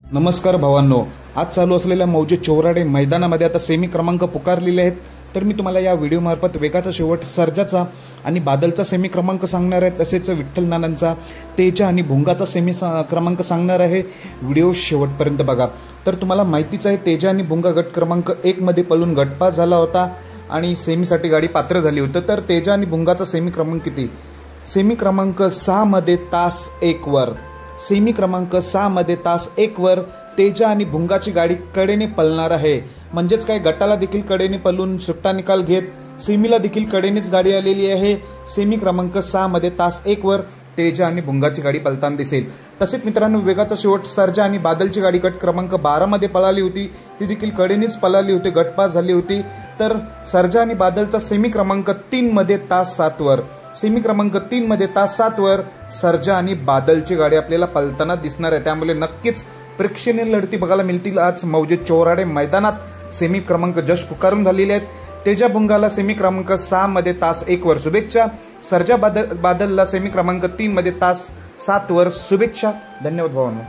नमस्कार भावांनो, आज चालू असलेल्या मौजे चौराडे मैदानामध्ये आता सेमी क्रमांक पुकारलेले आहेत। तर मी तुम्हाला या व्हिडिओमार्फत वेगाचा शेवट सर्जाचा आणि बादलचा सेमी क्रमांक सांगणार आहे, तसेच विठ्ठल नानांचा तेजा आणि भुंगाचा सेमी क्रमांक सांगणार आहे। व्हिडिओ शेवटपर्यंत बघा। तर तुम्हाला माहितीच आहे, तेजा आणि भुंगा गट क्रमांक 1 मध्ये पळून गटपास झाला होता आणि सेमीसाठी गाडी पात्र झाली होती। तर तेजा आणि भुंगाचा सेमी क्रमांक किती? सेमी क्रमांक 6 मध्ये तास 1 वर, सेमी क्रमांक 6 मध्ये तास 1 वर तेजा आणि भुंगाची गाडी कडेने पळणार आहे। म्हणजेच काय, गटाला देखील कडेने पळून सुट्टा निकाल घेत सेमीला देखील कडेनेच गाडी आलेली आहे। सेमी क्रमांक 6 मध्ये तास 1 वर तेजा आणि भुंगाची गाडी पळताना दिसेल। तसेच मित्रांनो, वेगाचा शेवट सर्जा आणि बादलची गाडी गट क्रमांक 12 मध्ये पळाली होती, ती देखील कडेनेच पळाली होती, गटपास झाली होती। तर सर्जा आणि बादलचा सेमी क्रमांक 3 मध्ये तास 7 वर, सेमी क्रमांक 3 मध्ये तास 7 वर सर्जा आणि बादलची गाडी आपल्याला पळताना दिसणार आहे। त्यामुळे नक्कीच प्रेक्षणीय लढती बघायला मिळतील आज मौजे चौराडे मैदानात। सेमी क्रमांक जस्ट पुकारून झालेले आहेत। तेजा भुंगाला सेमी क्रमांक 6 मध्ये तास 1 वर शुभेच्छा, सर्जा बादलला सेमी क्रमांक 3 मध्ये तास 7 वर शुभेच्छा। धन्यवाद भावांनो।